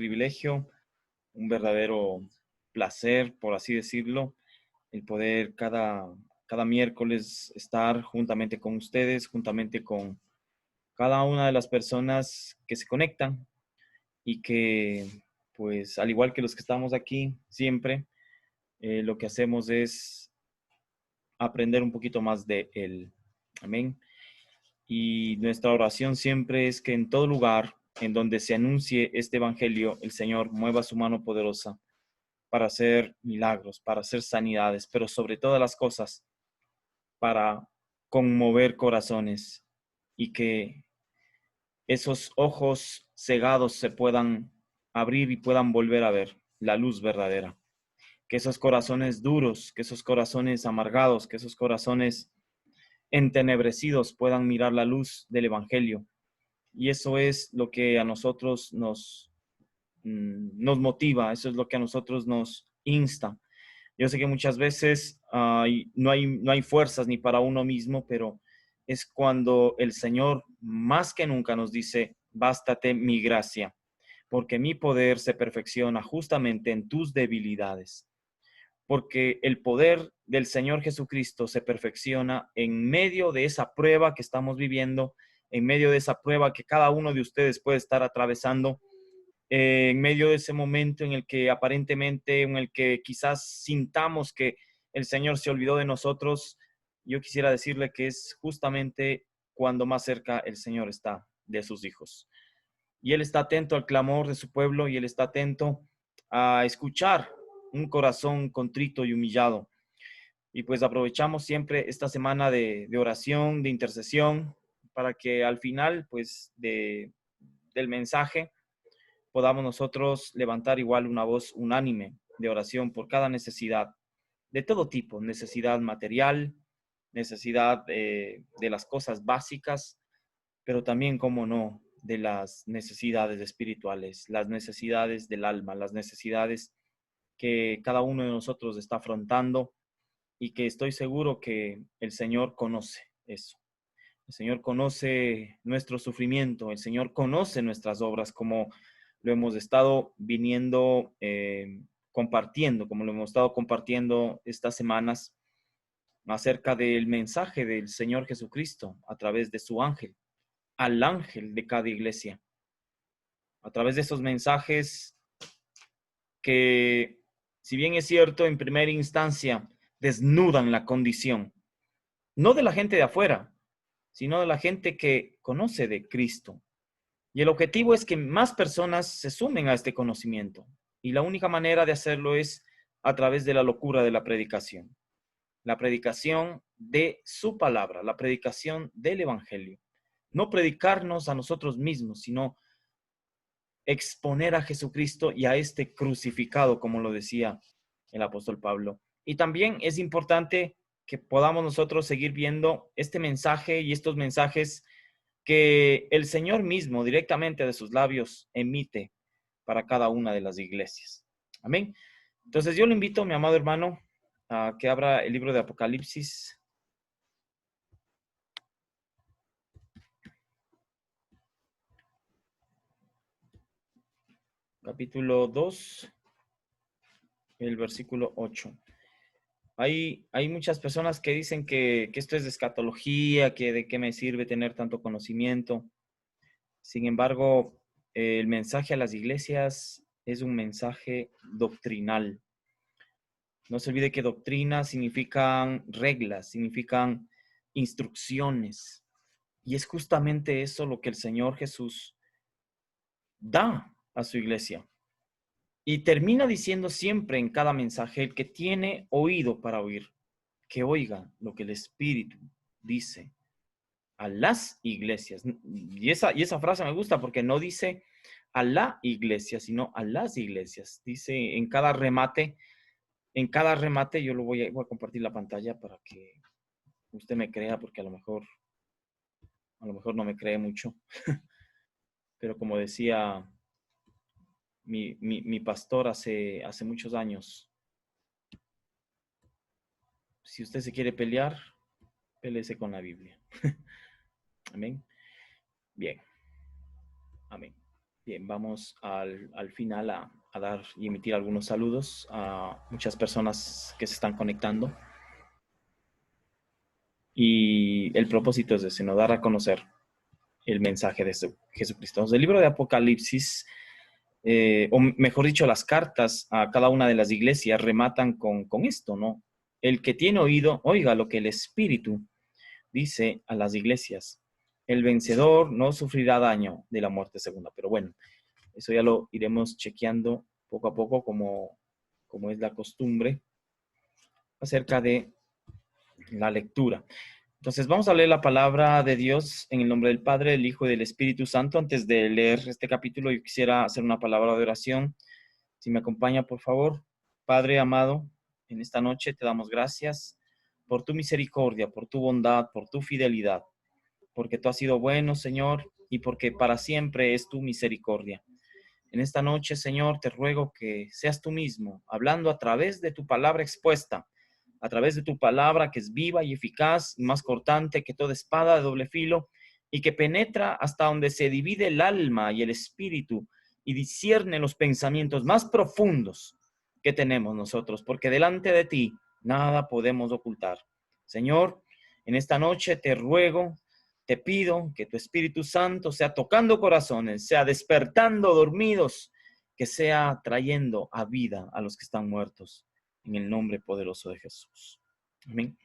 Privilegio, un verdadero placer, por así decirlo, el poder cada miércoles estar juntamente con ustedes, juntamente con cada una de las personas que se conectan y que, pues, al igual que los que estamos aquí siempre, lo que hacemos es aprender un poquito más de Él. Amén. Y nuestra oración siempre es que en todo lugar en donde se anuncie este evangelio, el Señor mueva su mano poderosa para hacer milagros, para hacer sanidades, pero sobre todas las cosas, para conmover corazones y que esos ojos cegados se puedan abrir y puedan volver a ver la luz verdadera. Que esos corazones duros, que esos corazones amargados, que esos corazones entenebrecidos puedan mirar la luz del Evangelio. Y eso es lo que a nosotros nos motiva, eso es lo que a nosotros nos insta. Yo sé que muchas veces no hay fuerzas ni para uno mismo, pero es cuando el Señor más que nunca nos dice, bástate mi gracia, porque mi poder se perfecciona justamente en tus debilidades. Porque el poder del Señor Jesucristo se perfecciona en medio de esa prueba que estamos viviendo, en medio de esa prueba que cada uno de ustedes puede estar atravesando, en medio de ese momento en el que aparentemente, en el que quizás sintamos que el Señor se olvidó de nosotros. Yo quisiera decirle que es justamente cuando más cerca el Señor está de sus hijos. Y Él está atento al clamor de su pueblo y Él está atento a escuchar un corazón contrito y humillado. Y pues aprovechamos siempre esta semana de oración, de intercesión, para que al final pues del mensaje podamos nosotros levantar igual una voz unánime de oración por cada necesidad, de todo tipo, necesidad material, necesidad de las cosas básicas, pero también, como no, de las necesidades espirituales, las necesidades del alma, las necesidades que cada uno de nosotros está afrontando y que estoy seguro que el Señor conoce eso. El Señor conoce nuestro sufrimiento, el Señor conoce nuestras obras, como lo hemos estado viniendo compartiendo, como lo hemos estado compartiendo estas semanas acerca del mensaje del Señor Jesucristo a través de su ángel, al ángel de cada iglesia, a través de esos mensajes que, si bien es cierto, en primera instancia desnudan la condición, no de la gente de afuera, sino de la gente que conoce de Cristo. Y el objetivo es que más personas se sumen a este conocimiento. Y la única manera de hacerlo es a través de la locura de la predicación. La predicación de su palabra, la predicación del Evangelio. No predicarnos a nosotros mismos, sino exponer a Jesucristo y a este crucificado, como lo decía el apóstol Pablo. Y también es importante que podamos nosotros seguir viendo este mensaje y estos mensajes que el Señor mismo directamente de sus labios emite para cada una de las iglesias. Amén. Entonces yo le invito, mi amado hermano, a que abra el libro de Apocalipsis, capítulo 2, el versículo 8. Hay muchas personas que dicen que esto es de escatología, que de qué me sirve tener tanto conocimiento. Sin embargo, el mensaje a las iglesias es un mensaje doctrinal. No se olvide que doctrina significan reglas, significan instrucciones. Y es justamente eso lo que el Señor Jesús da a su iglesia. Y termina diciendo siempre en cada mensaje: el que tiene oído para oír, que oiga lo que el Espíritu dice a las iglesias. Y esa frase me gusta porque no dice a la iglesia, sino a las iglesias. Dice en cada remate, yo voy a compartir la pantalla para que usted me crea, porque a lo mejor no me cree mucho. Pero como decía mi pastor hace muchos años, si usted se quiere pelear, péleese con la Biblia. Amén. Bien. Amén. Bien, vamos al final a dar y emitir algunos saludos a muchas personas que se están conectando. Y el propósito es ese, ¿no? Dar a conocer el mensaje de Jesucristo. El libro de Apocalipsis, o mejor dicho, las cartas a cada una de las iglesias rematan con esto, ¿no? El que tiene oído, oiga lo que el Espíritu dice a las iglesias. El vencedor no sufrirá daño de la muerte segunda. Pero bueno, eso ya lo iremos chequeando poco a poco como es la costumbre acerca de la lectura. Entonces vamos a leer la palabra de Dios en el nombre del Padre, del Hijo y del Espíritu Santo. Antes de leer este capítulo, yo quisiera hacer una palabra de oración. Si me acompaña, por favor. Padre amado, en esta noche te damos gracias por tu misericordia, por tu bondad, por tu fidelidad, porque tú has sido bueno, Señor, y porque para siempre es tu misericordia. En esta noche, Señor, te ruego que seas tú mismo, hablando a través de tu palabra expuesta, a través de tu palabra que es viva y eficaz, y más cortante que toda espada de doble filo, y que penetra hasta donde se divide el alma y el espíritu, y discierne los pensamientos más profundos que tenemos nosotros, porque delante de ti nada podemos ocultar. Señor, en esta noche te ruego, te pido que tu Espíritu Santo sea tocando corazones, sea despertando dormidos, que sea trayendo a vida a los que están muertos, en el nombre poderoso de Jesús. Amén.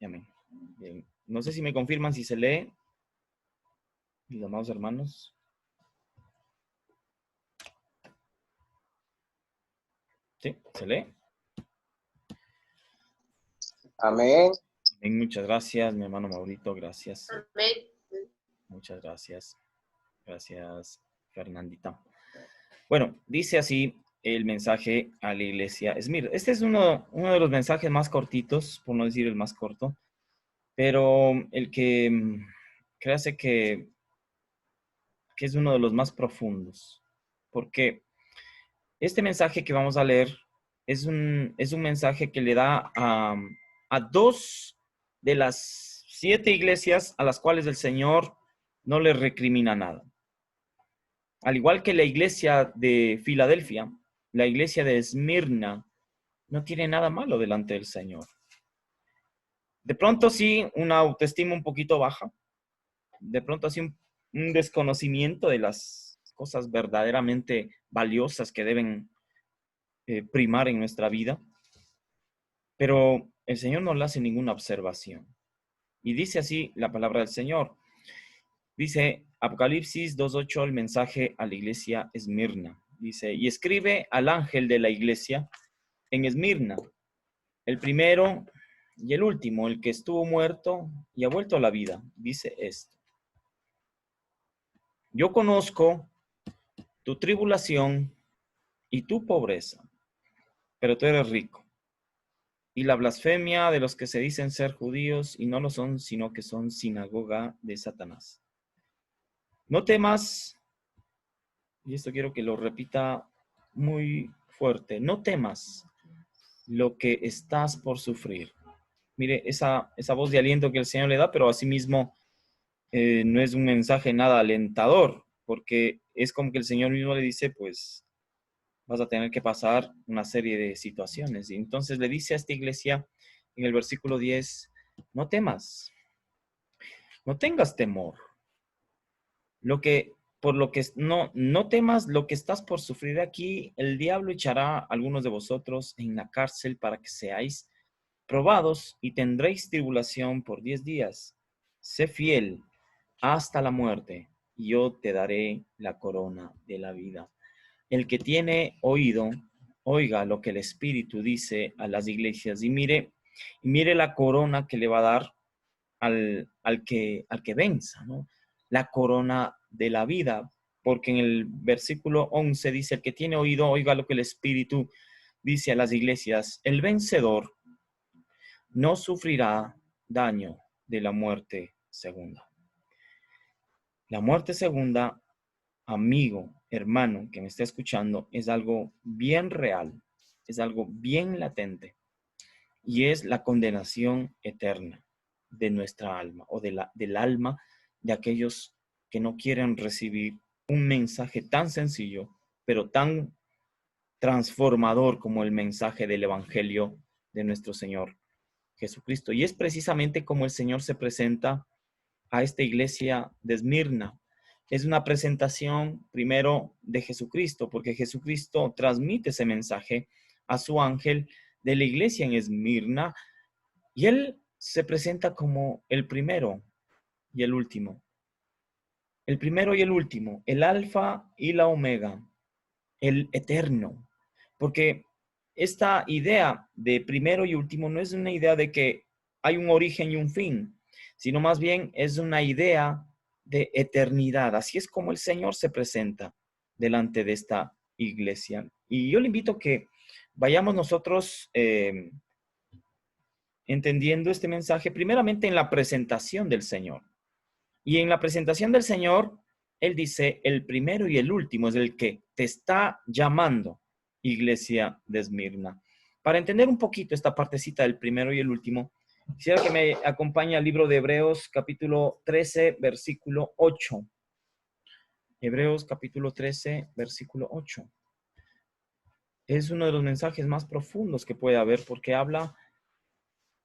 Amén. Bien. No sé si me confirman si se lee, mis amados hermanos. Sí, se lee. Amén. Amén. Muchas gracias, mi hermano Maurito, gracias. Amén. Muchas gracias. Gracias, Fernandita. Bueno, dice así el mensaje a la iglesia Esmirna. Este es uno de los mensajes más cortitos, por no decir el más corto, pero el que créase que es uno de los más profundos, porque este mensaje que vamos a leer es un mensaje que le da a dos de las 7 iglesias a las cuales el Señor no le recrimina nada. Al igual que la iglesia de Filadelfia, la iglesia de Esmirna no tiene nada malo delante del Señor. De pronto sí, una autoestima un poquito baja, de pronto sí un desconocimiento de las cosas verdaderamente valiosas que deben primar en nuestra vida, pero el Señor no le hace ninguna observación. Y dice así la palabra del Señor. Dice Apocalipsis 2:8, el mensaje a la iglesia Esmirna. Dice, y escribe al ángel de la iglesia en Esmirna, el primero y el último, el que estuvo muerto y ha vuelto a la vida. Dice esto. Yo conozco tu tribulación y tu pobreza, pero tú eres rico. Y la blasfemia de los que se dicen ser judíos y no lo son, sino que son sinagoga de Satanás. No temas, y esto quiero que lo repita muy fuerte, no temas lo que estás por sufrir. Mire, esa voz de aliento que el Señor le da, pero asimismo no es un mensaje nada alentador, porque es como que el Señor mismo le dice, pues vas a tener que pasar una serie de situaciones. Y entonces le dice a esta iglesia en el versículo 10, no temas, no tengas temor. No temas lo que estás por sufrir aquí. El diablo echará a algunos de vosotros en la cárcel para que seáis probados y tendréis tribulación por 10 días. Sé fiel hasta la muerte y yo te daré la corona de la vida. El que tiene oído, oiga lo que el Espíritu dice a las iglesias y mire la corona que le va a dar al que venza, ¿no? La corona de la vida, porque en el versículo 11 dice, el que tiene oído, oiga lo que el Espíritu dice a las iglesias, el vencedor no sufrirá daño de la muerte segunda. La muerte segunda, amigo, hermano que me está escuchando, es algo bien real, es algo bien latente y es la condenación eterna de nuestra alma o del alma de aquellos que no quieren recibir un mensaje tan sencillo, pero tan transformador como el mensaje del Evangelio de nuestro Señor Jesucristo. Y es precisamente como el Señor se presenta a esta iglesia de Esmirna. Es una presentación primero de Jesucristo, porque Jesucristo transmite ese mensaje a su ángel de la iglesia en Esmirna, y él se presenta como el primero y el último. El primero y el último, el alfa y la omega, el eterno. Porque esta idea de primero y último no es una idea de que hay un origen y un fin, sino más bien es una idea de eternidad. Así es como el Señor se presenta delante de esta iglesia. Y yo le invito a que vayamos nosotros entendiendo este mensaje primeramente en la presentación del Señor. Y en la presentación del Señor, Él dice, el primero y el último es el que te está llamando, iglesia de Esmirna. Para entender un poquito esta partecita del primero y el último, quisiera que me acompañe al libro de Hebreos, capítulo 13, versículo 8. Hebreos, capítulo 13, versículo 8. Es uno de los mensajes más profundos que puede haber porque habla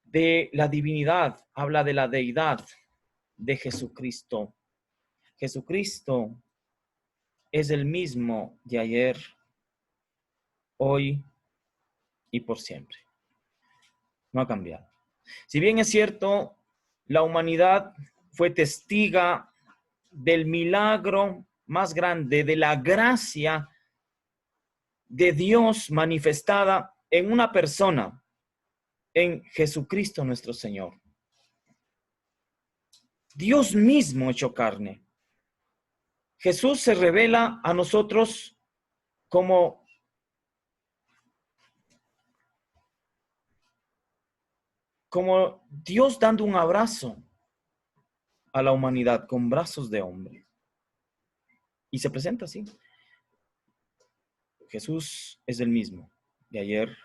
de la divinidad, habla de la deidad de Jesucristo. Jesucristo es el mismo de ayer, hoy y por siempre. No ha cambiado. Si bien es cierto, la humanidad fue testiga del milagro más grande, de la gracia de Dios manifestada en una persona, en Jesucristo nuestro Señor. Dios mismo hecho carne. Jesús se revela a nosotros como Dios dando un abrazo a la humanidad con brazos de hombre. Y se presenta así. Jesús es el mismo, de ayer,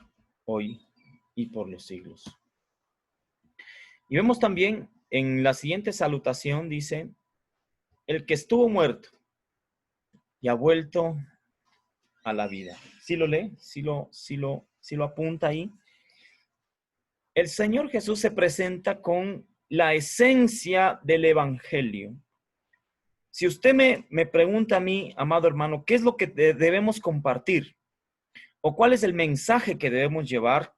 hoy y por los siglos. Y vemos también en la siguiente salutación, dice, el que estuvo muerto y ha vuelto a la vida. ¿Sí lo lee? ¿Sí lo apunta ahí? El Señor Jesús se presenta con la esencia del Evangelio. Si usted me pregunta a mí, amado hermano, ¿qué es lo que debemos compartir? ¿O cuál es el mensaje que debemos llevar?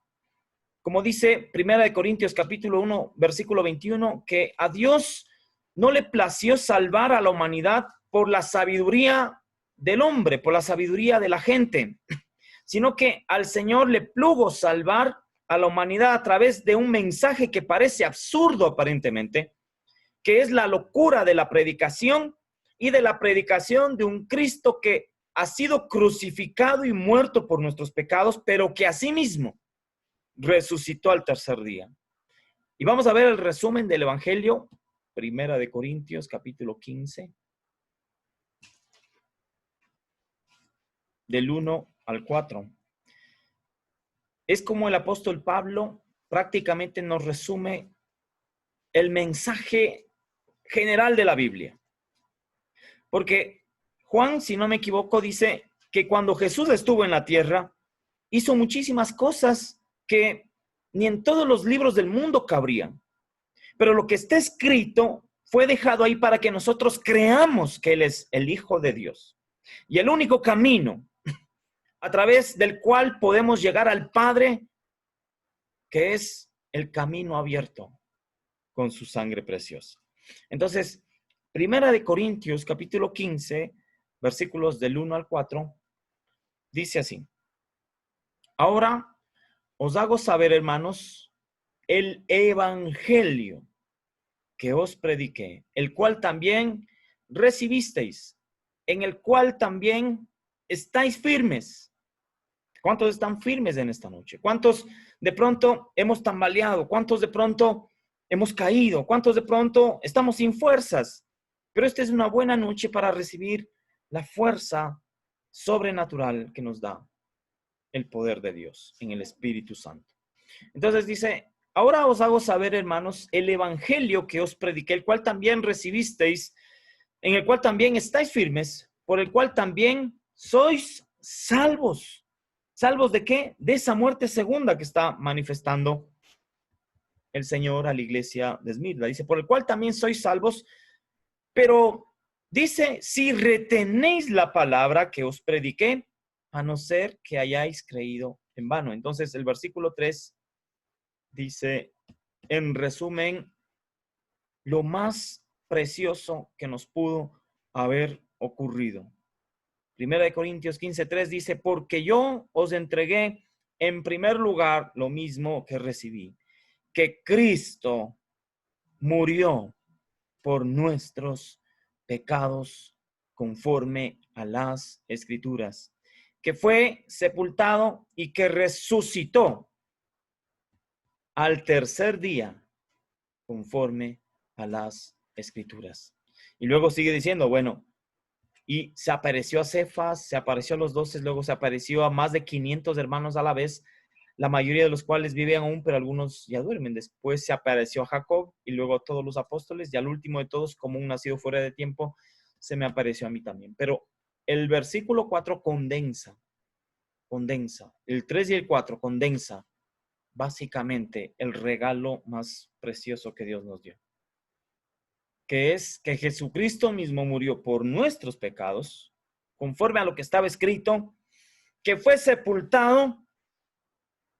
Como dice 1 Corintios capítulo 1, versículo 21, que a Dios no le plació salvar a la humanidad por la sabiduría del hombre, por la sabiduría de la gente, sino que al Señor le plugo salvar a la humanidad a través de un mensaje que parece absurdo aparentemente, que es la locura de la predicación y de la predicación de un Cristo que ha sido crucificado y muerto por nuestros pecados, pero que asimismo resucitó al tercer día. Y vamos a ver el resumen del Evangelio, 1 Corintios, capítulo 15, del 1 al 4. Es como el apóstol Pablo prácticamente nos resume el mensaje general de la Biblia. Porque Juan, si no me equivoco, dice que cuando Jesús estuvo en la tierra, hizo muchísimas cosas que ni en todos los libros del mundo cabrían. Pero lo que está escrito fue dejado ahí para que nosotros creamos que Él es el Hijo de Dios. Y el único camino a través del cual podemos llegar al Padre, que es el camino abierto con su sangre preciosa. Entonces, 1 Corintios, capítulo 15, versículos del 1 al 4, dice así. Ahora os hago saber, hermanos, el evangelio que os prediqué, el cual también recibisteis, en el cual también estáis firmes. ¿Cuántos están firmes en esta noche? ¿Cuántos de pronto hemos tambaleado? ¿Cuántos de pronto hemos caído? ¿Cuántos de pronto estamos sin fuerzas? Pero esta es una buena noche para recibir la fuerza sobrenatural que nos da el poder de Dios en el Espíritu Santo. Entonces dice, ahora os hago saber, hermanos, el evangelio que os prediqué, el cual también recibisteis, en el cual también estáis firmes, por el cual también sois salvos. ¿Salvos de qué? De esa muerte segunda que está manifestando el Señor a la iglesia de Esmirna. Dice, por el cual también sois salvos, pero dice, si retenéis la palabra que os prediqué, a no ser que hayáis creído en vano. Entonces, el versículo 3 dice, en resumen, lo más precioso que nos pudo haber ocurrido. Primera de Corintios 15:3 dice, porque yo os entregué en primer lugar lo mismo que recibí, que Cristo murió por nuestros pecados conforme a las Escrituras, que fue sepultado y que resucitó al tercer día conforme a las Escrituras. Y luego sigue diciendo, bueno, y se apareció a Cefas, se apareció a los 12, luego se apareció a más de 500 hermanos a la vez, la mayoría de los cuales vivían aún, pero algunos ya duermen. Después se apareció a Jacob y luego a todos los apóstoles, y al último de todos, como un nacido fuera de tiempo, se me apareció a mí también. Pero el versículo 4 condensa. El 3 y el 4 condensa básicamente el regalo más precioso que Dios nos dio, que es que Jesucristo mismo murió por nuestros pecados, conforme a lo que estaba escrito, que fue sepultado,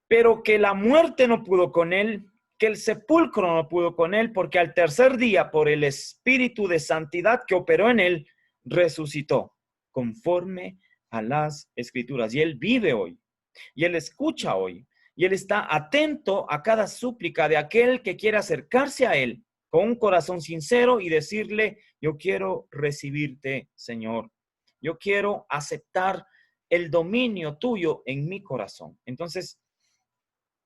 pero que la muerte no pudo con él, que el sepulcro no pudo con él, porque al tercer día, por el Espíritu de santidad que operó en él, resucitó, conforme a las Escrituras. Y él vive hoy, y él escucha hoy, y él está atento a cada súplica de aquel que quiere acercarse a él con un corazón sincero y decirle, yo quiero recibirte, Señor. Yo quiero aceptar el dominio tuyo en mi corazón. Entonces,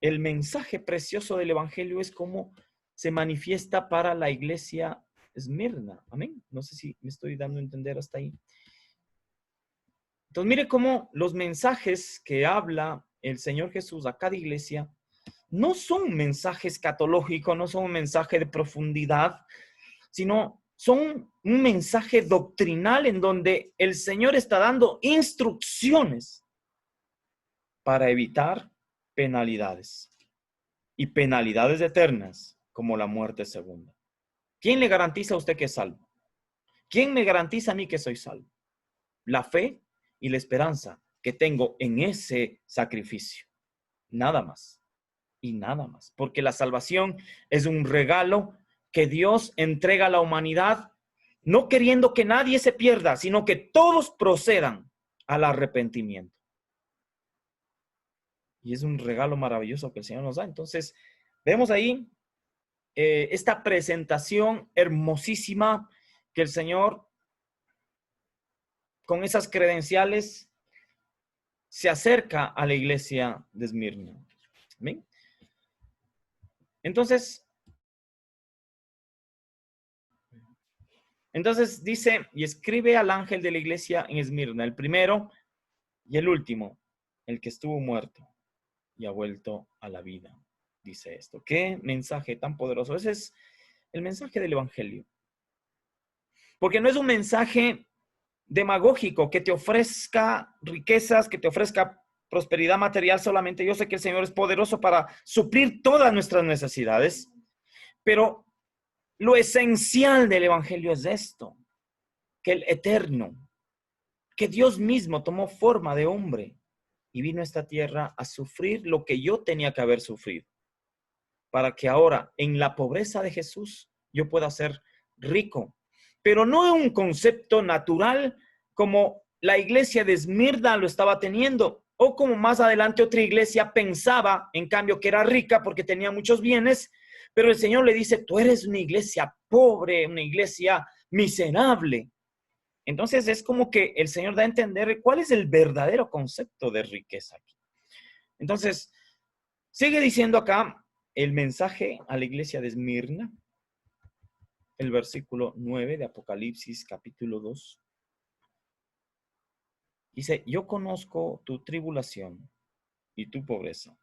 el mensaje precioso del Evangelio es cómo se manifiesta para la iglesia Esmirna. Amén. No sé si me estoy dando a entender hasta ahí. Entonces, mire cómo los mensajes que habla el Señor Jesús a cada iglesia no son mensajes escatológicos, no son un mensaje de profundidad, sino son un mensaje doctrinal en donde el Señor está dando instrucciones para evitar penalidades y penalidades eternas como la muerte segunda. ¿Quién le garantiza a usted que es salvo? ¿Quién me garantiza a mí que soy salvo? La fe y la esperanza que tengo en ese sacrificio. Nada más. Y nada más. Porque la salvación es un regalo que Dios entrega a la humanidad, no queriendo que nadie se pierda, sino que todos procedan al arrepentimiento. Y es un regalo maravilloso que el Señor nos da. Entonces, vemos ahí esta presentación hermosísima que el Señor, con esas credenciales, se acerca a la iglesia de Esmirna. ¿Ven? Entonces dice, y escribe al ángel de la iglesia en Esmirna, el primero y el último, el que estuvo muerto y ha vuelto a la vida. Dice esto. Qué mensaje tan poderoso. Ese es el mensaje del Evangelio. Porque no es un mensaje demagógico que te ofrezca riquezas, que te ofrezca prosperidad material solamente. Yo sé que el Señor es poderoso para suplir todas nuestras necesidades, pero lo esencial del Evangelio es esto, que el eterno, que Dios mismo tomó forma de hombre y vino a esta tierra a sufrir lo que yo tenía que haber sufrido, para que ahora en la pobreza de Jesús yo pueda ser rico, pero no en un concepto natural como la iglesia de Esmirna lo estaba teniendo, o como más adelante otra iglesia pensaba, en cambio, que era rica porque tenía muchos bienes, pero el Señor le dice, tú eres una iglesia pobre, una iglesia miserable. Entonces es como que el Señor da a entender cuál es el verdadero concepto de riqueza aquí. Entonces, sigue diciendo acá el mensaje a la iglesia de Esmirna, el versículo 9 de Apocalipsis capítulo 2. Dice, yo conozco tu tribulación y tu pobreza.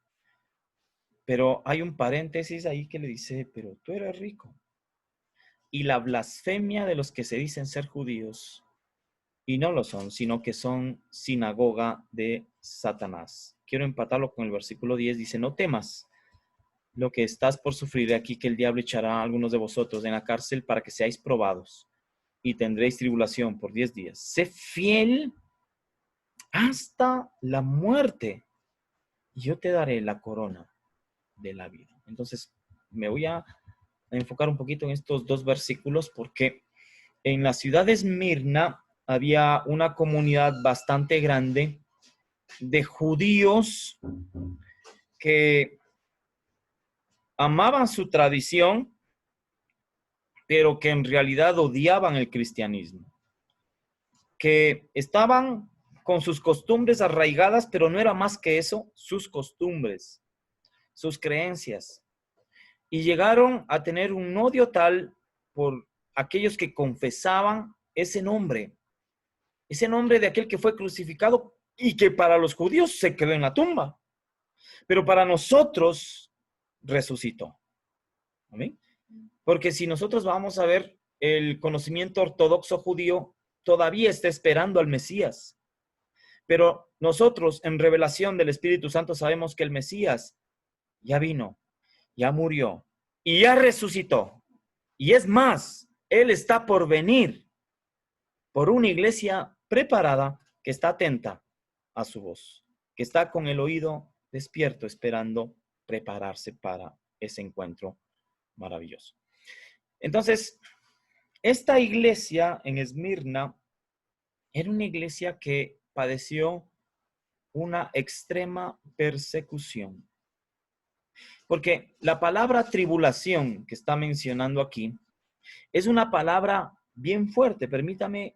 Pero hay un paréntesis ahí que le dice, pero tú eres rico. Y la blasfemia de los que se dicen ser judíos y no lo son, sino que son sinagoga de Satanás. Quiero empatarlo con el versículo 10, dice, no temas lo que estás por sufrir aquí, que el diablo echará a algunos de vosotros en la cárcel para que seáis probados y tendréis tribulación por 10 días. Sé fiel hasta la muerte y yo te daré la corona de la vida. Entonces, me voy a enfocar un poquito en estos dos versículos porque en la ciudad de Esmirna había una comunidad bastante grande de judíos que amaban su tradición, pero que en realidad odiaban el cristianismo, que estaban con sus costumbres arraigadas, pero no era más que eso, sus costumbres, sus creencias. Y llegaron a tener un odio tal por aquellos que confesaban ese nombre de aquel que fue crucificado y que para los judíos se quedó en la tumba, pero para nosotros resucitó. ¿Amén? Porque si nosotros vamos a ver, el conocimiento ortodoxo judío todavía está esperando al Mesías. Pero nosotros en revelación del Espíritu Santo sabemos que el Mesías ya vino, ya murió y ya resucitó. Y es más, Él está por venir por una iglesia preparada que está atenta a su voz, que está con el oído despierto esperando prepararse para ese encuentro maravilloso. Entonces, esta iglesia en Esmirna era una iglesia que padeció una extrema persecución. Porque la palabra tribulación que está mencionando aquí es una palabra bien fuerte. Permítame,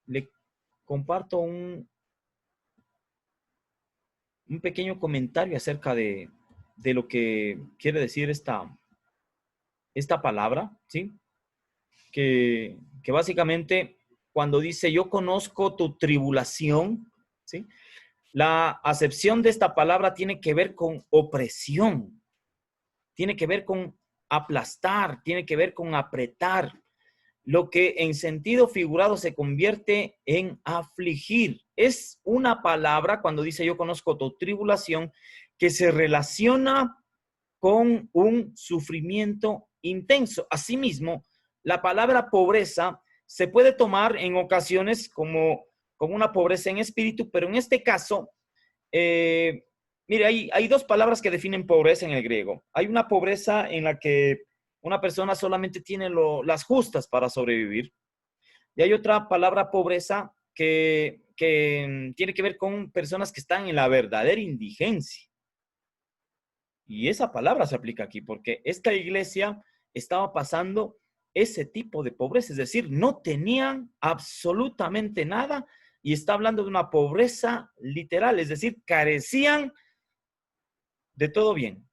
le comparto un pequeño comentario acerca de lo que quiere decir esta palabra, ¿sí? Que básicamente cuando dice yo conozco tu tribulación, ¿sí? La acepción de esta palabra tiene que ver con opresión, tiene que ver con aplastar, tiene que ver con apretar, lo que en sentido figurado se convierte en afligir. Es una palabra, cuando dice yo conozco tu tribulación, que se relaciona con un sufrimiento intenso. Asimismo, la palabra pobreza se puede tomar en ocasiones como una pobreza en espíritu, pero en este caso, mire, hay dos palabras que definen pobreza en el griego. Hay una pobreza en la que una persona solamente tiene las justas para sobrevivir. Y hay otra palabra pobreza que tiene que ver con personas que están en la verdadera indigencia. Y esa palabra se aplica aquí porque esta iglesia estaba pasando ese tipo de pobreza, es decir, no tenían absolutamente nada y está hablando de una pobreza literal, es decir, carecían de todo bien.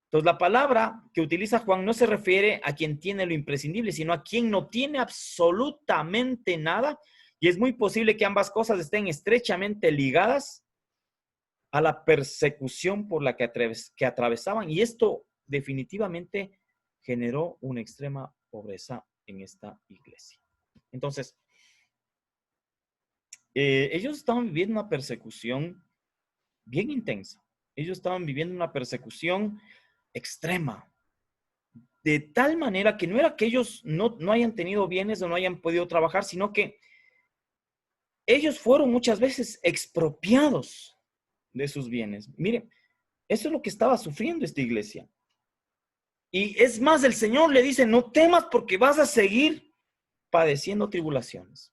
Entonces, la palabra que utiliza Juan no se refiere a quien tiene lo imprescindible, sino a quien no tiene absolutamente nada. Y es muy posible que ambas cosas estén estrechamente ligadas a la persecución por la que atravesaban. Y esto definitivamente generó una extrema pobreza en esta iglesia. Entonces, ellos estaban viviendo una persecución bien intensa. Ellos estaban viviendo una persecución extrema, de tal manera que no era que ellos no hayan tenido bienes o no hayan podido trabajar, sino que ellos fueron muchas veces expropiados de sus bienes. Miren, eso es lo que estaba sufriendo esta iglesia. Y es más, el Señor le dice, no temas porque vas a seguir padeciendo tribulaciones.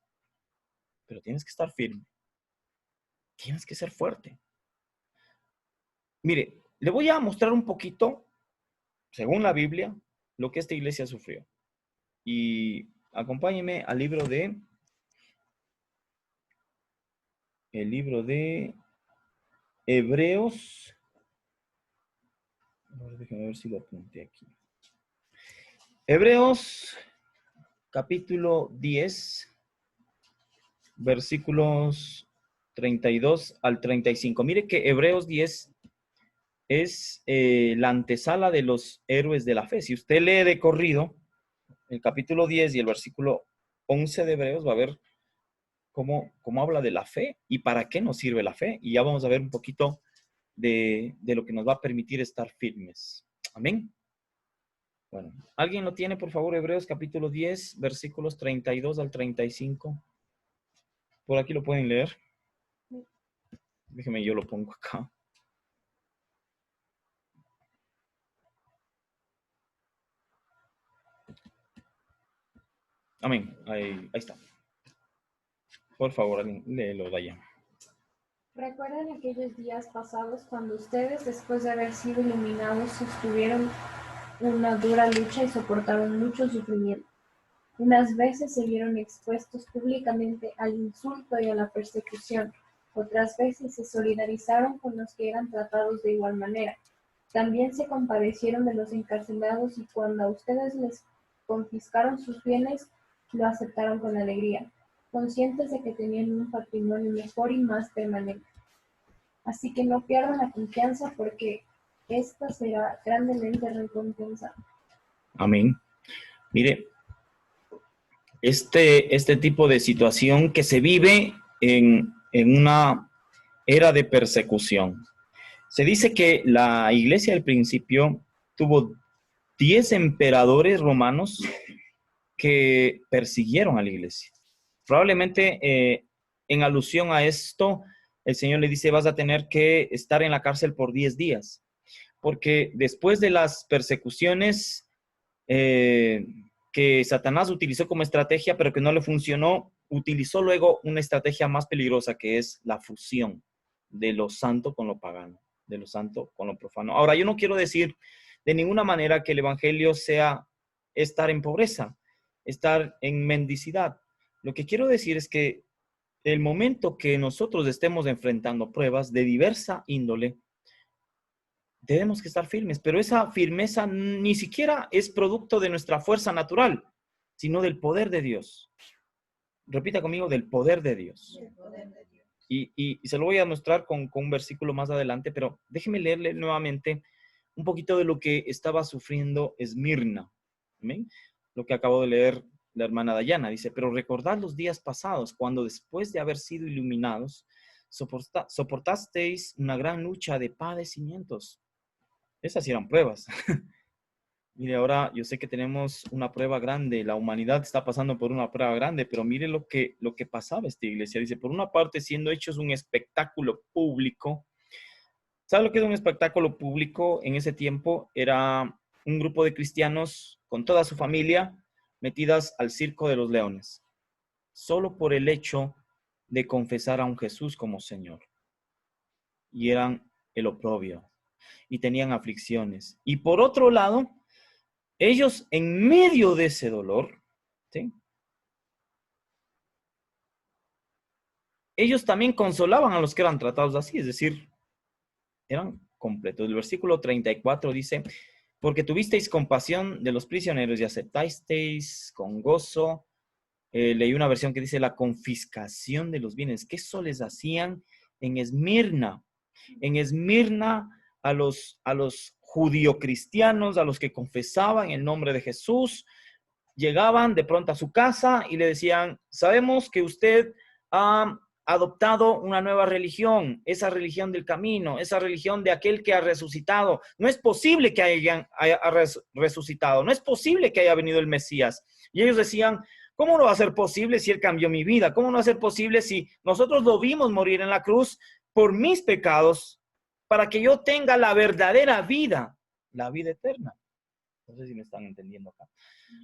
Pero tienes que estar firme. Tienes que ser fuerte. Mire, le voy a mostrar un poquito, según la Biblia, lo que esta iglesia sufrió. Y acompáñeme al libro de Hebreos. Déjenme ver si lo apunté aquí. Hebreos, capítulo 10, versículos 32 al 35. Mire que Hebreos 10 es la antesala de los héroes de la fe. Si usted lee de corrido el capítulo 10 y el versículo 11 de Hebreos, va a ver cómo habla de la fe y para qué nos sirve la fe. Y ya vamos a ver un poquito de lo que nos va a permitir estar firmes. Amén. Bueno, ¿alguien lo tiene, por favor? Hebreos capítulo 10, versículos 32 al 35. Por aquí lo pueden leer. Déjeme, yo lo pongo acá. Amén. Ahí está. Por favor, léelo de allá. ¿Recuerdan aquellos días pasados cuando ustedes, después de haber sido iluminados, sostuvieron una dura lucha y soportaron mucho sufrimiento? Unas veces se vieron expuestos públicamente al insulto y a la persecución. Otras veces se solidarizaron con los que eran tratados de igual manera. También se compadecieron de los encarcelados y cuando a ustedes les confiscaron sus bienes, lo aceptaron con alegría, conscientes de que tenían un patrimonio mejor y más permanente. Así que no pierdan la confianza porque esta será grandemente recompensada. Amén. Mire, este tipo de situación que se vive en una era de persecución. Se dice que la iglesia al principio tuvo 10 emperadores romanos que persiguieron a la iglesia. Probablemente en alusión a esto, el Señor le dice, vas a tener que estar en la cárcel por 10 días, porque después de las persecuciones que Satanás utilizó como estrategia, pero que no le funcionó, utilizó luego una estrategia más peligrosa, que es la fusión de lo santo con lo pagano, de lo santo con lo profano. Ahora, yo no quiero decir de ninguna manera que el evangelio sea estar en pobreza, estar en mendicidad. Lo que quiero decir es que el momento que nosotros estemos enfrentando pruebas de diversa índole, tenemos que estar firmes, pero esa firmeza ni siquiera es producto de nuestra fuerza natural, sino del poder de Dios. Repita conmigo, del poder de Dios. Y se lo voy a mostrar con un versículo más adelante, pero déjeme leerle nuevamente un poquito de lo que estaba sufriendo Esmirna. ¿Amén? Lo que acabo de leer la hermana Dayana. Dice, pero recordad los días pasados, cuando después de haber sido iluminados, soportasteis una gran lucha de padecimientos. Esas eran pruebas. Mire, ahora yo sé que tenemos una prueba grande, la humanidad está pasando por una prueba grande, pero mire lo que pasaba esta iglesia. Dice, por una parte, siendo hechos un espectáculo público. ¿Sabe lo que es un espectáculo público? En ese tiempo era un grupo de cristianos con toda su familia metidas al circo de los leones, solo por el hecho de confesar a un Jesús como Señor. Y eran el oprobio, y tenían aflicciones. Y por otro lado, ellos en medio de ese dolor, ¿sí? Ellos también consolaban a los que eran tratados así, es decir, eran completos. El versículo 34 dice, porque tuvisteis compasión de los prisioneros y aceptasteis con gozo. Leí una versión que dice la confiscación de los bienes, que eso les hacían en Esmirna. En Esmirna a los judio-cristianos, a los que confesaban el nombre de Jesús, llegaban de pronto a su casa y le decían, sabemos que usted ha adoptado una nueva religión, esa religión del camino, esa religión de aquel que ha resucitado. No es posible que haya resucitado, no es posible que haya venido el Mesías. Y ellos decían, ¿cómo no va a ser posible si Él cambió mi vida? ¿Cómo no va a ser posible si nosotros lo vimos morir en la cruz por mis pecados para que yo tenga la verdadera vida, la vida eterna? No sé si me están entendiendo acá.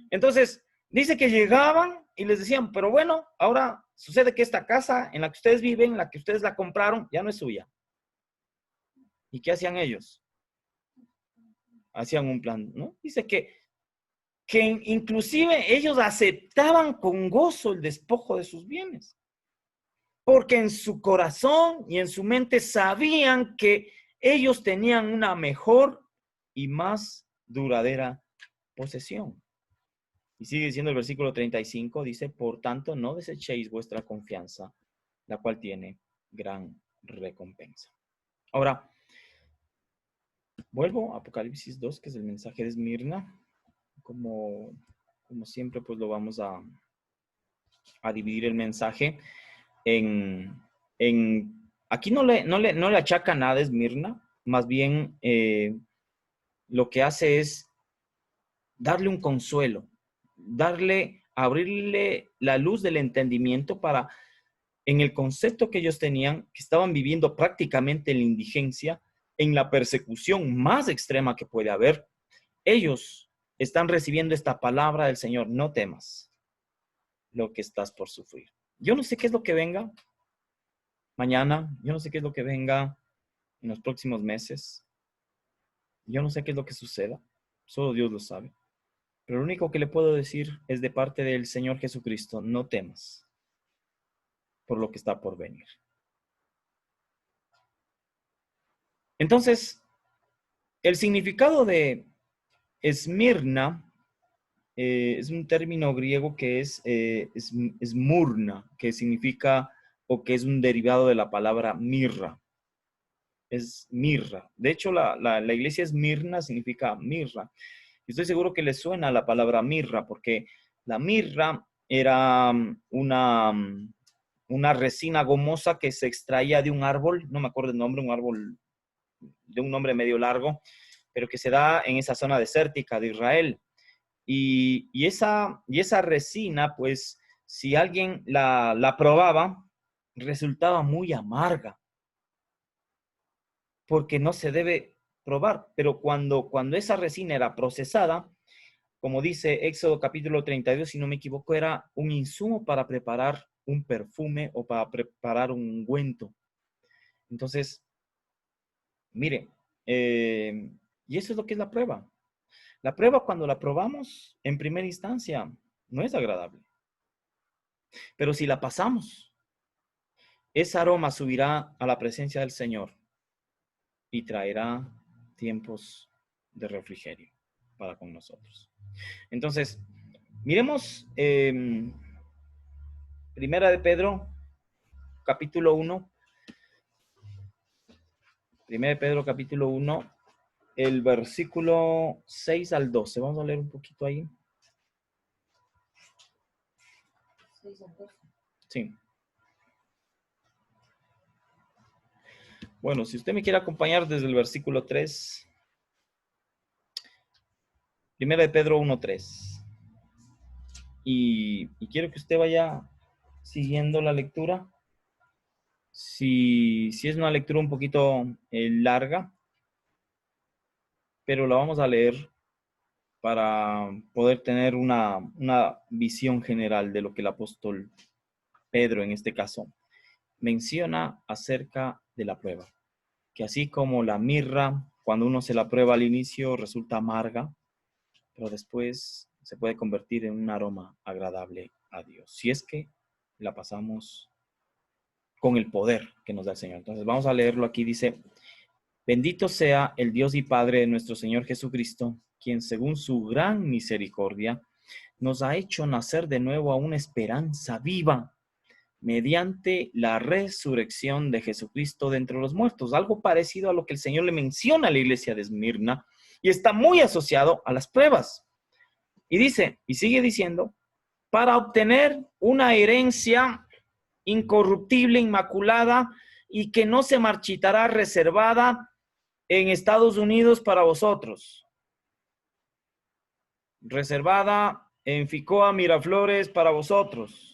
Entonces, dice que llegaban y les decían, pero bueno, ahora sucede que esta casa en la que ustedes viven, la que ustedes la compraron, ya no es suya. ¿Y qué hacían ellos? Hacían un plan, ¿no? Dice que inclusive ellos aceptaban con gozo el despojo de sus bienes, porque en su corazón y en su mente sabían que ellos tenían una mejor y más duradera posesión. Y sigue diciendo el versículo 35, dice, por tanto, no desechéis vuestra confianza, la cual tiene gran recompensa. Ahora, vuelvo a Apocalipsis 2, que es el mensaje de Esmirna. Como siempre, pues lo vamos a dividir el mensaje. aquí no le achaca nada a Esmirna, más bien lo que hace es darle un consuelo, abrirle la luz del entendimiento para, en el concepto que ellos tenían, que estaban viviendo prácticamente en la indigencia, en la persecución más extrema que puede haber, ellos están recibiendo esta palabra del Señor: no temas lo que estás por sufrir. Yo no sé qué es lo que venga mañana, yo no sé qué es lo que venga en los próximos meses, yo no sé qué es lo que suceda, solo Dios lo sabe. Pero lo único que le puedo decir es de parte del Señor Jesucristo: no temas por lo que está por venir. Entonces, el significado de Esmirna es un término griego que es esmurna, que significa, o que es un derivado de la palabra mirra. Es mirra. De hecho, la iglesia Esmirna significa mirra. Estoy seguro que les suena la palabra mirra, porque la mirra era una resina gomosa que se extraía de un árbol, no me acuerdo el nombre, un árbol de un nombre medio largo, pero que se da en esa zona desértica de Israel. Y esa resina, pues, si alguien la probaba, resultaba muy amarga, porque no se debe probar. Pero cuando esa resina era procesada, como dice Éxodo capítulo 32, si no me equivoco, era un insumo para preparar un perfume o para preparar un ungüento. Entonces, mire, y eso es lo que es la prueba. La prueba, cuando la probamos en primera instancia, no es agradable. Pero si la pasamos, ese aroma subirá a la presencia del Señor y traerá tiempos de refrigerio para con nosotros. Entonces, miremos Primera de Pedro, capítulo 1. Primera de Pedro, capítulo 1, el versículo 6 al 12. Vamos a leer un poquito ahí. 6 al 12. Sí. Bueno, si usted me quiere acompañar desde el versículo 3. Primera de Pedro 1:3. Y quiero que usted vaya siguiendo la lectura. Si es una lectura un poquito larga, pero la vamos a leer para poder tener una visión general de lo que el apóstol Pedro, en este caso, menciona acerca de la prueba. Que así como la mirra, cuando uno se la prueba al inicio, resulta amarga, pero después se puede convertir en un aroma agradable a Dios, si es que la pasamos con el poder que nos da el Señor. Entonces vamos a leerlo aquí. Dice: bendito sea el Dios y Padre de nuestro Señor Jesucristo, quien según su gran misericordia nos ha hecho nacer de nuevo a una esperanza viva mediante la resurrección de Jesucristo de entre los muertos. Algo parecido a lo que el Señor le menciona a la iglesia de Esmirna, y está muy asociado a las pruebas. Y dice, y sigue diciendo, para obtener una herencia incorruptible, inmaculada, y que no se marchitará, reservada en Estados Unidos para vosotros. Reservada en Ficoa, Miraflores, para vosotros.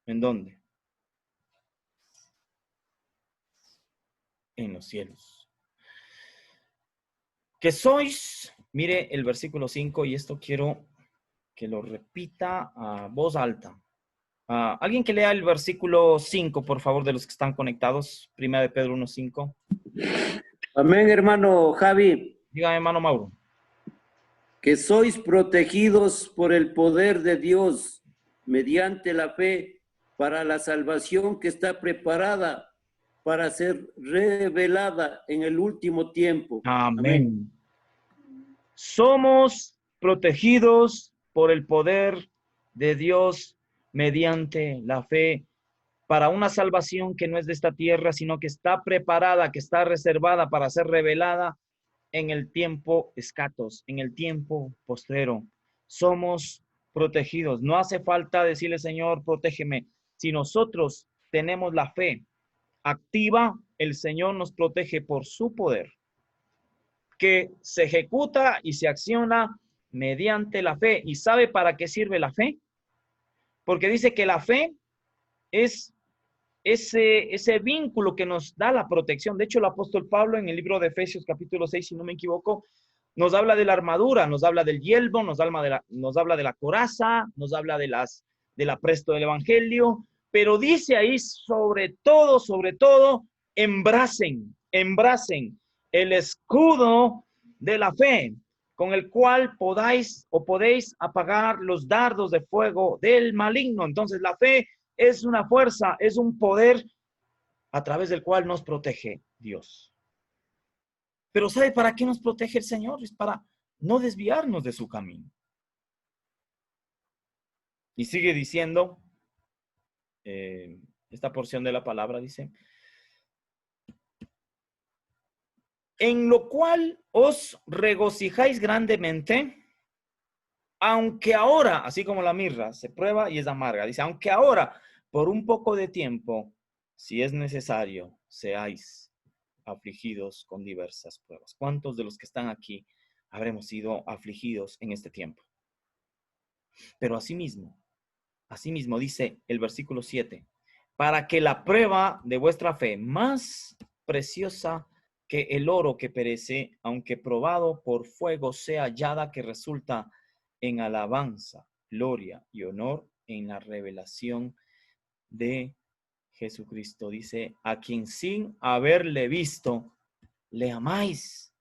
¿En dónde? En los cielos. Que sois, mire el versículo 5, y esto quiero que lo repita a voz alta. Alguien que lea el versículo 5, por favor, de los que están conectados. Primera de Pedro 1:5. Amén, hermano Javi. Dígame, hermano Mauro. Que sois protegidos por el poder de Dios mediante la fe para la salvación que está preparada para ser revelada en el último tiempo. Amén. Somos protegidos por el poder de Dios mediante la fe para una salvación que no es de esta tierra, sino que está preparada, que está reservada para ser revelada en el tiempo escatos, en el tiempo postrero. Somos protegidos. No hace falta decirle, Señor, protégeme. Si nosotros tenemos la fe activa, el Señor nos protege por su poder, que se ejecuta y se acciona mediante la fe. ¿Y sabe para qué sirve la fe? Porque dice que la fe es ese vínculo que nos da la protección. De hecho, el apóstol Pablo en el libro de Efesios capítulo 6, si no me equivoco, nos habla de la armadura, nos habla del yelmo, nos habla de la coraza, nos habla del apresto del evangelio, pero dice ahí sobre todo, embracen el escudo de la fe, con el cual podéis apagar los dardos de fuego del maligno. Entonces la fe es una fuerza, es un poder a través del cual nos protege Dios. Pero ¿sabe para qué nos protege el Señor? Es para no desviarnos de su camino. Y sigue diciendo, esta porción de la palabra dice, en lo cual os regocijáis grandemente, aunque ahora, así como la mirra, se prueba y es amarga. Dice, aunque ahora, por un poco de tiempo, si es necesario, seáis afligidos con diversas pruebas. ¿Cuántos de los que están aquí habremos sido afligidos en este tiempo? Pero asimismo dice el versículo 7, para que la prueba de vuestra fe, más preciosa que el oro que perece, aunque probado por fuego, sea hallada, que resulta en alabanza, gloria y honor en la revelación de Jesucristo. Dice, a quien sin haberle visto, le amáis,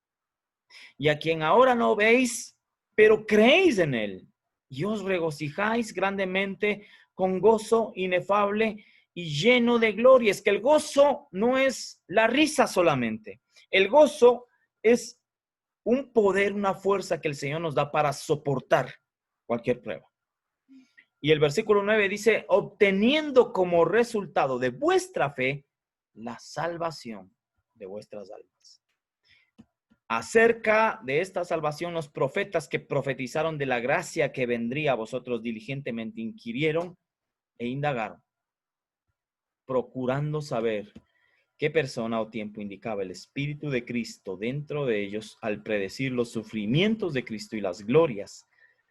y a quien ahora no veis, pero creéis en él, y os regocijáis grandemente con gozo inefable y lleno de gloria. Es que el gozo no es la risa solamente. El gozo es un poder, una fuerza que el Señor nos da para soportar cualquier prueba. Y el versículo 9 dice, obteniendo como resultado de vuestra fe la salvación de vuestras almas. Acerca de esta salvación, los profetas que profetizaron de la gracia que vendría a vosotros diligentemente inquirieron e indagaron, procurando saber qué persona o tiempo indicaba el Espíritu de Cristo dentro de ellos al predecir los sufrimientos de Cristo y las glorias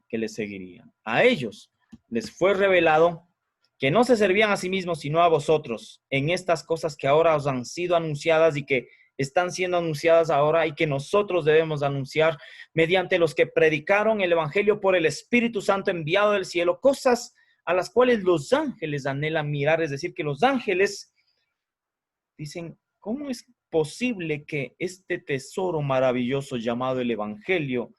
que les seguirían. A ellos les fue revelado que no se servían a sí mismos, sino a vosotros, en estas cosas que ahora os han sido anunciadas y que están siendo anunciadas ahora y que nosotros debemos anunciar mediante los que predicaron el evangelio por el Espíritu Santo enviado del cielo, cosas a las cuales los ángeles anhelan mirar. Es decir, que los ángeles dicen, ¿cómo es posible que este tesoro maravilloso llamado el evangelio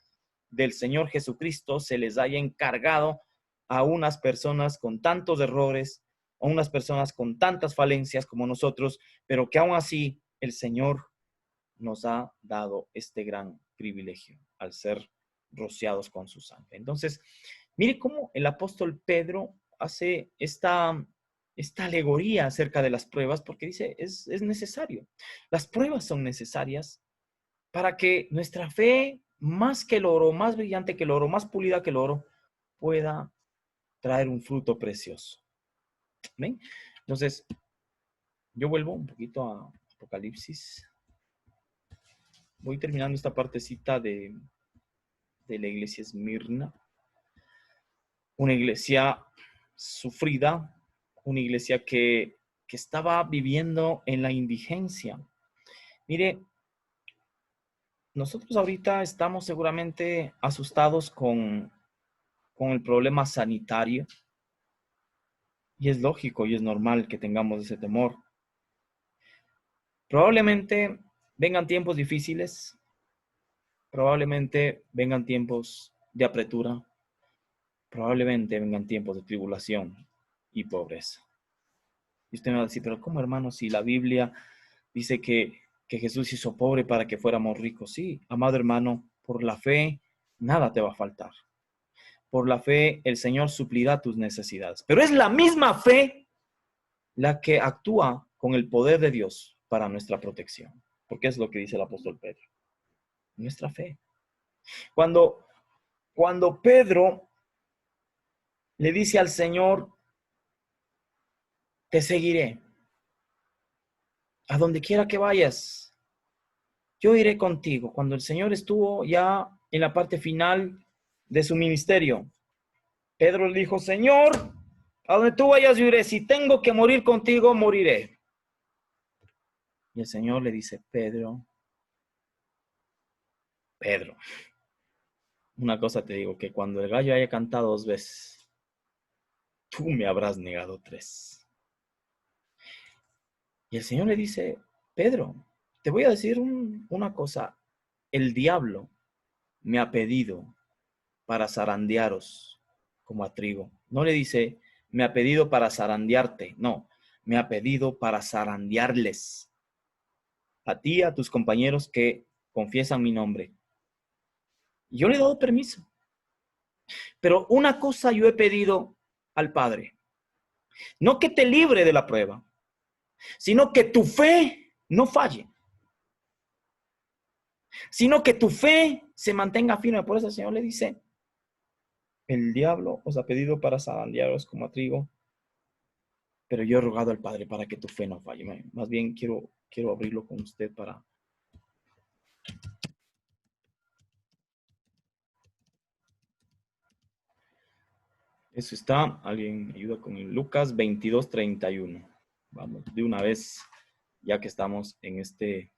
del Señor Jesucristo se les haya encargado a unas personas con tantos errores, a unas personas con tantas falencias como nosotros, pero que aún así el Señor nos ha dado este gran privilegio al ser rociados con su sangre? Entonces, mire cómo el apóstol Pedro hace esta alegoría acerca de las pruebas, porque dice, es necesario. Las pruebas son necesarias para que nuestra fe, más que el oro, más brillante que el oro, más pulida que el oro, pueda traer un fruto precioso. ¿Ven? Entonces, yo vuelvo un poquito a Apocalipsis. Voy terminando esta partecita de la iglesia Esmirna. Una iglesia sufrida, una iglesia que estaba viviendo en la indigencia. Mire, nosotros ahorita estamos seguramente asustados con el problema sanitario. Y es lógico y es normal que tengamos ese temor. Probablemente vengan tiempos difíciles, probablemente vengan tiempos de apretura, probablemente vengan tiempos de tribulación y pobreza. Y usted me va a decir, pero ¿cómo, hermano, si la Biblia dice que Jesús hizo pobre para que fuéramos ricos? Sí, amado hermano, por la fe nada te va a faltar. Por la fe el Señor suplirá tus necesidades. Pero es la misma fe la que actúa con el poder de Dios para nuestra protección. Porque es lo que dice el apóstol Pedro. Nuestra fe. Cuando Pedro le dice al Señor, te seguiré. A donde quiera que vayas, yo iré contigo. Cuando el Señor estuvo ya en la parte final de su ministerio, Pedro le dijo, Señor, a donde tú vayas yo iré. Si tengo que morir contigo, moriré. Y el Señor le dice, Pedro, una cosa te digo, que cuando el gallo haya cantado 2 veces, tú me habrás negado 3. Y el Señor le dice, Pedro, te voy a decir una cosa. El diablo me ha pedido para zarandearos como a trigo. No le dice, me ha pedido para zarandearte. No, me ha pedido para zarandearles. A ti, a tus compañeros que confiesan mi nombre. Yo le he dado permiso. Pero una cosa yo he pedido al Padre. No que te libre de la prueba, sino que tu fe no falle. Sino que tu fe se mantenga firme. Por eso el Señor le dice, el diablo os ha pedido para zarandearos como a trigo, pero yo he rogado al Padre para que tu fe no falle. Más bien quiero abrirlo con usted para... Eso está. Alguien me ayuda con el Lucas 22:31. Vamos, de una vez, ya que estamos en este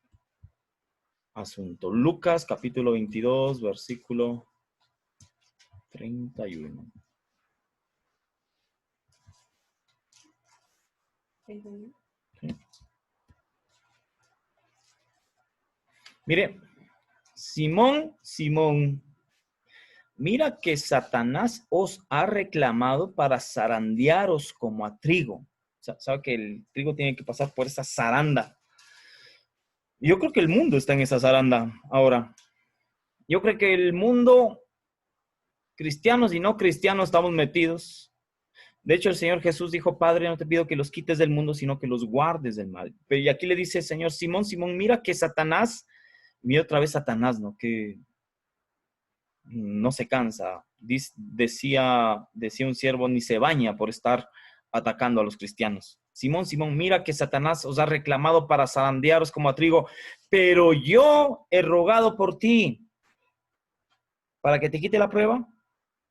asunto. Lucas capítulo 22, versículo 31. Sí. Mire, Simón, mira que Satanás os ha reclamado para zarandearos como a trigo. Sabe que el trigo tiene que pasar por esa zaranda. Yo creo que el mundo está en esa zaranda ahora. Yo creo que el mundo, cristianos y no cristianos, estamos metidos. De hecho, el Señor Jesús dijo, Padre, no te pido que los quites del mundo, sino que los guardes del mal. Pero y aquí le dice el Señor, Simón, mira que Satanás, mira otra vez Satanás, ¿no? Que no se cansa. Decía un siervo, ni se baña por estar atacando a los cristianos. Simón, mira que Satanás os ha reclamado para zarandearos como a trigo, pero yo he rogado por ti. ¿Para que te quite la prueba?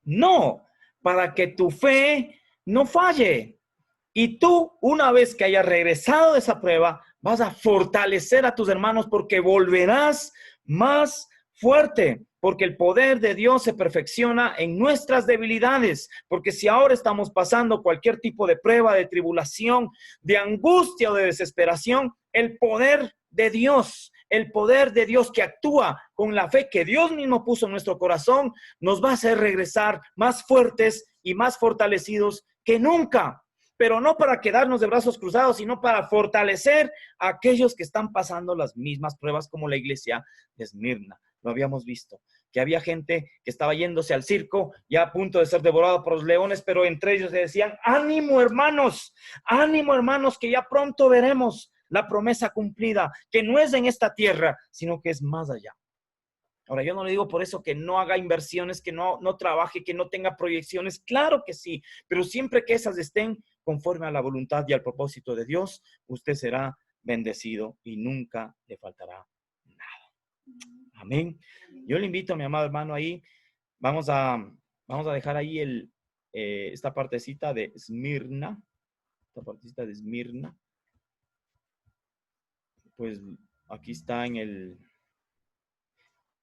No, para que tu fe no falle. Y tú, una vez que hayas regresado de esa prueba, vas a fortalecer a tus hermanos porque volverás más fuerte. Porque el poder de Dios se perfecciona en nuestras debilidades. Porque si ahora estamos pasando cualquier tipo de prueba, de tribulación, de angustia o de desesperación, el poder de Dios que actúa con la fe que Dios mismo puso en nuestro corazón, nos va a hacer regresar más fuertes y más fortalecidos que nunca. Pero no para quedarnos de brazos cruzados, sino para fortalecer a aquellos que están pasando las mismas pruebas como la iglesia de Esmirna. Lo habíamos visto, que había gente que estaba yéndose al circo, ya a punto de ser devorado por los leones, pero entre ellos se decían, ánimo hermanos, que ya pronto veremos la promesa cumplida, que no es en esta tierra, sino que es más allá. Ahora, yo no le digo por eso que no haga inversiones, que no trabaje, que no tenga proyecciones. Claro que sí, pero siempre que esas estén conforme a la voluntad y al propósito de Dios, usted será bendecido y nunca le faltará nada. Amén. Yo le invito a mi amado hermano ahí. Vamos a dejar ahí esta partecita de Esmirna. Pues aquí está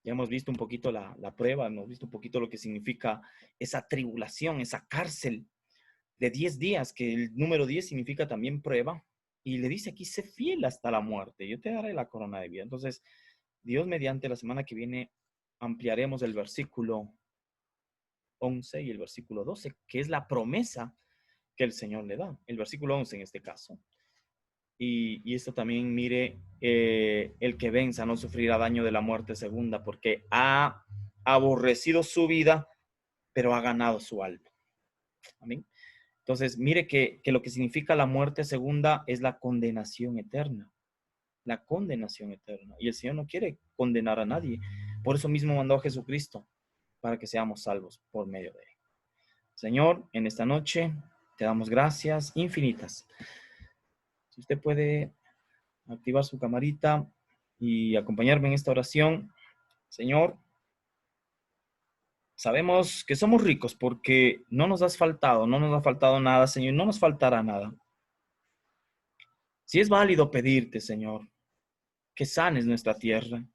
ya hemos visto un poquito la prueba, hemos visto un poquito lo que significa esa tribulación, esa cárcel de 10 días, que el número 10 significa también prueba. Y le dice aquí, sé fiel hasta la muerte, yo te daré la corona de vida. Entonces, Dios mediante, la semana que viene ampliaremos el versículo 11 y el versículo 12, que es la promesa que el Señor le da. El versículo 11 en este caso. Y esto también, mire, el que venza no sufrirá daño de la muerte segunda, porque ha aborrecido su vida, pero ha ganado su alma. Amén. Entonces, mire que lo que significa la muerte segunda es la condenación eterna. La condenación eterna. Y el Señor no quiere condenar a nadie. Por eso mismo mandó a Jesucristo, para que seamos salvos por medio de él. Señor, en esta noche te damos gracias infinitas Si usted puede activar su camarita y acompañarme en esta oración. Señor, sabemos que somos ricos porque no nos has faltado, no nos ha faltado nada, Señor, no nos faltará nada. Si es válido pedirte, Señor, que sanes nuestra tierra,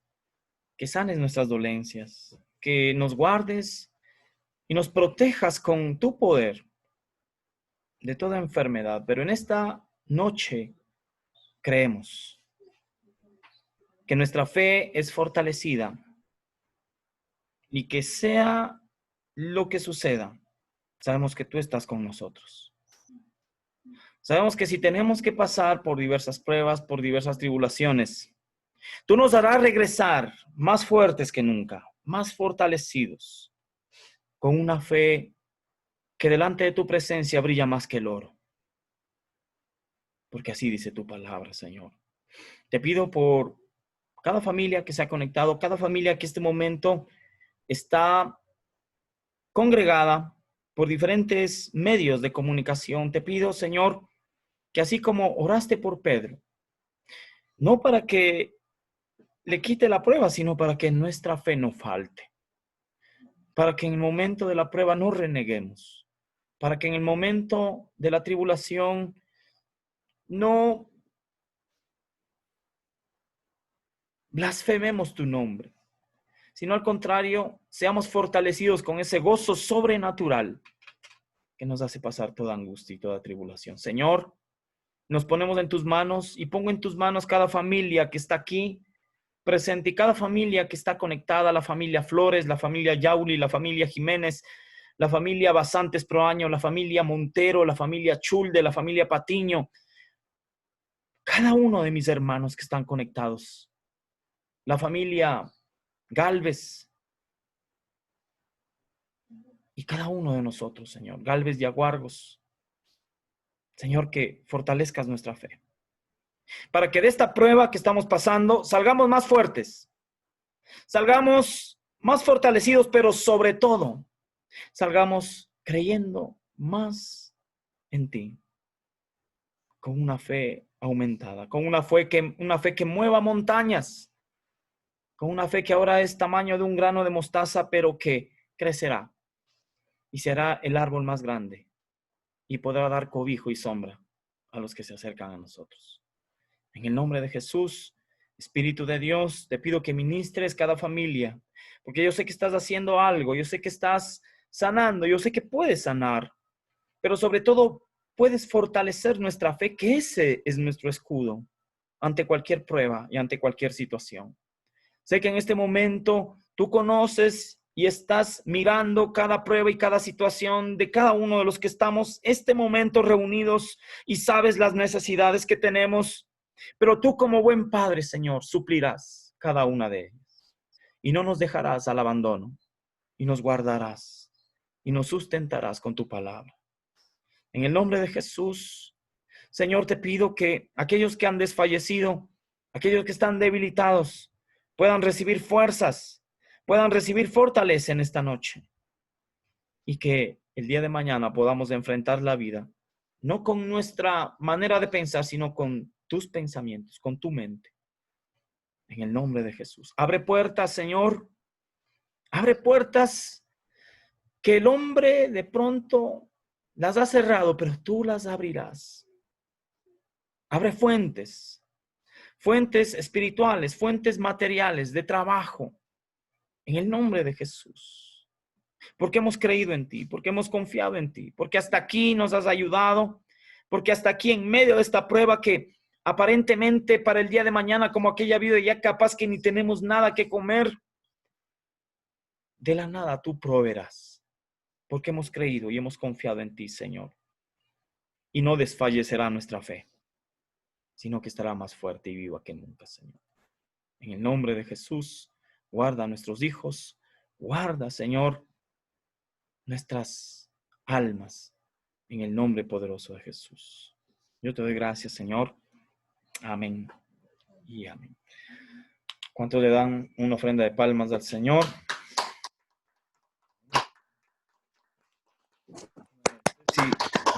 que sanes nuestras dolencias, que nos guardes y nos protejas con tu poder de toda enfermedad. Pero en esta noche creemos que nuestra fe es fortalecida y que sea lo que suceda, sabemos que tú estás con nosotros. Sabemos que si tenemos que pasar por diversas pruebas, por diversas tribulaciones, tú nos harás regresar más fuertes que nunca, más fortalecidos, con una fe que delante de tu presencia brilla más que el oro. Porque así dice tu palabra, Señor. Te pido por cada familia que se ha conectado, cada familia que en este momento está congregada por diferentes medios de comunicación. Te pido, Señor, que así como oraste por Pedro, no para que le quite la prueba, sino para que nuestra fe no falte, para que en el momento de la prueba no reneguemos, para que en el momento de la tribulación no blasfememos tu nombre, sino al contrario, seamos fortalecidos con ese gozo sobrenatural que nos hace pasar toda angustia y toda tribulación. Señor, nos ponemos en tus manos y pongo en tus manos cada familia que está aquí presente y cada familia que está conectada, la familia Flores, la familia Yauli, la familia Jiménez, la familia Basantes Proaño, la familia Montero, la familia Chulde, la familia Patiño, cada uno de mis hermanos que están conectados, la familia Galvez y cada uno de nosotros, Señor, Galvez y Aguargos, Señor, que fortalezcas nuestra fe, para que de esta prueba que estamos pasando salgamos más fuertes, salgamos más fortalecidos, pero sobre todo salgamos creyendo más en ti, con una fe aumentada, con una fe que mueva montañas, con una fe que ahora es tamaño de un grano de mostaza, pero que crecerá y será el árbol más grande y podrá dar cobijo y sombra a los que se acercan a nosotros. En el nombre de Jesús, Espíritu de Dios, te pido que ministres cada familia, porque yo sé que estás haciendo algo, yo sé que estás sanando, yo sé que puedes sanar, pero sobre todo puedes fortalecer nuestra fe, que ese es nuestro escudo ante cualquier prueba y ante cualquier situación. Sé que en este momento tú conoces y estás mirando cada prueba y cada situación de cada uno de los que estamos este momento reunidos y sabes las necesidades que tenemos, pero tú como buen Padre, Señor, suplirás cada una de ellas y no nos dejarás al abandono y nos guardarás y nos sustentarás con tu palabra. En el nombre de Jesús, Señor, te pido que aquellos que han desfallecido, aquellos que están debilitados, puedan recibir fuerzas, puedan recibir fortaleza en esta noche. Y que el día de mañana podamos enfrentar la vida, no con nuestra manera de pensar, sino con tus pensamientos, con tu mente. En el nombre de Jesús. Abre puertas, Señor. Abre puertas que el hombre de pronto las ha cerrado, pero tú las abrirás. Abre fuentes, fuentes espirituales, fuentes materiales de trabajo, en el nombre de Jesús. Porque hemos creído en ti, porque hemos confiado en ti, porque hasta aquí nos has ayudado, porque hasta aquí en medio de esta prueba que aparentemente para el día de mañana, como aquella vida ya capaz que ni tenemos nada que comer, de la nada tú proveerás, porque hemos creído y hemos confiado en ti, Señor. Y no desfallecerá nuestra fe, sino que estará más fuerte y viva que nunca, Señor. En el nombre de Jesús, guarda a nuestros hijos, guarda, Señor, nuestras almas, en el nombre poderoso de Jesús. Yo te doy gracias, Señor. Amén y amén. ¿Cuántos le dan una ofrenda de palmas al Señor? Sí,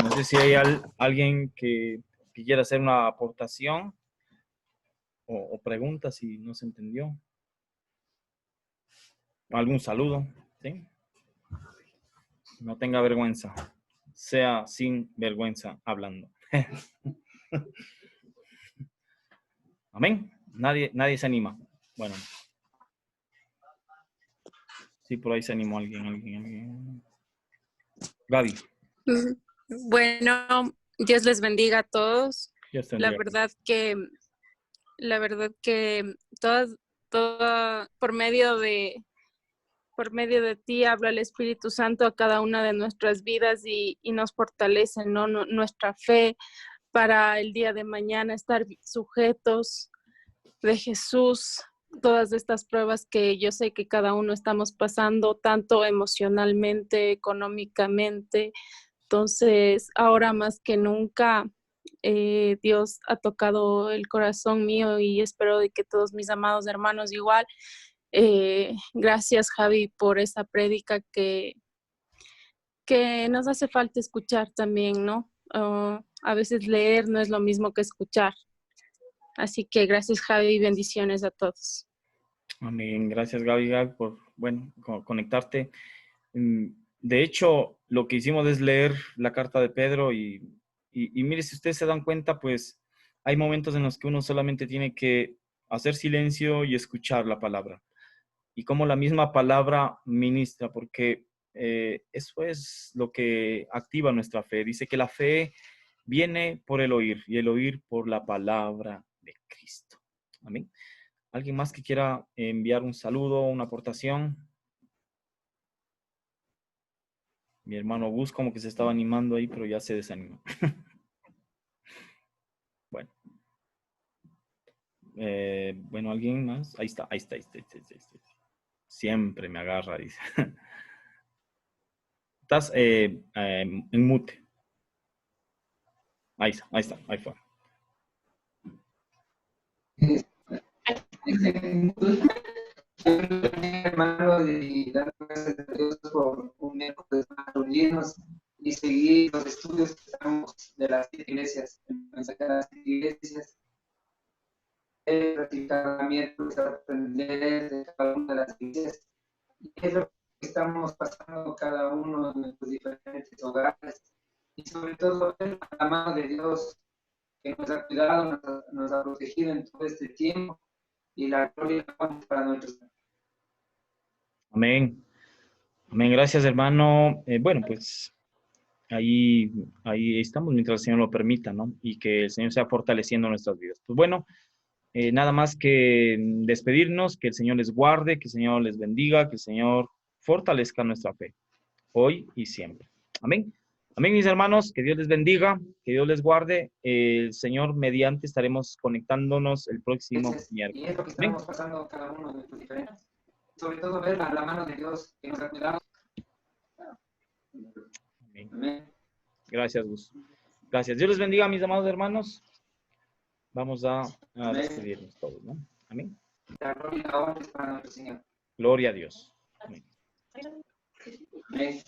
no sé si hay alguien que que quiera hacer una aportación o pregunta si no se entendió. ¿Algún saludo? ¿Sí? No tenga vergüenza. Sea sin vergüenza hablando. Amén. Nadie se anima. Bueno. Sí, por ahí se animó alguien. Gaby. Bueno, Dios les bendiga a todos. Dios te La bendiga. verdad que toda por medio de ti habla el Espíritu Santo a cada una de nuestras vidas y nos fortalece, ¿no? Nuestra fe para el día de mañana, estar sujetos de Jesús, todas estas pruebas que yo sé que cada uno estamos pasando, tanto emocionalmente, económicamente. Entonces, ahora más que nunca, Dios ha tocado el corazón mío y espero de que todos mis amados hermanos igual. Gracias, Javi, por esa prédica que nos hace falta escuchar también, ¿no? A veces leer no es lo mismo que escuchar. Así que gracias, Javi, y bendiciones a todos. Amén. Gracias, Gaby, por, conectarte. De hecho, lo que hicimos es leer la carta de Pedro y mire, si ustedes se dan cuenta, pues hay momentos en los que uno solamente tiene que hacer silencio y escuchar la palabra. Y cómo la misma palabra ministra, porque eso es lo que activa nuestra fe. Dice que la fe viene por el oír y el oír por la palabra de Cristo. Amén. ¿Alguien más que quiera enviar un saludo, una aportación? Mi hermano Gus como que se estaba animando ahí, pero ya se desanimó. Bueno. Bueno, ¿alguien más? Ahí está. Siempre me agarra, dice. Estás en mute. Ahí está, ahí fue. Hermano, y dar gracias a Dios por un miércoles más reunirnos y seguir los estudios que estamos de las iglesias, en las iglesias, ratificar miércoles, aprender de cada una de las iglesias. Y es lo que estamos pasando cada uno de nuestros diferentes hogares. Y sobre todo, ver la mano de Dios que nos ha cuidado, nos ha protegido en todo este tiempo. Y la gloria para nuestros. Amén. Amén. Gracias, hermano. Bueno, pues ahí estamos mientras el Señor lo permita, ¿no? Y que el Señor sea fortaleciendo nuestras vidas. Pues bueno, nada más que despedirnos, que el Señor les guarde, que el Señor les bendiga, que el Señor fortalezca nuestra fe, hoy y siempre. Amén. Amén, mis hermanos, que Dios les bendiga, que Dios les guarde. El Señor mediante estaremos conectándonos el próximo miércoles. Y es lo que estamos pasando cada uno de nuestros diferentes. Sobre todo ver la mano de Dios que nos ha cuidado. Amén. Amén. Gracias, Gus. Gracias. Dios les bendiga, mis amados hermanos. Vamos a despedirnos todos, ¿no? Amén. La gloria ahora es para nuestro Señor. Gloria a Dios. Amén. Amén.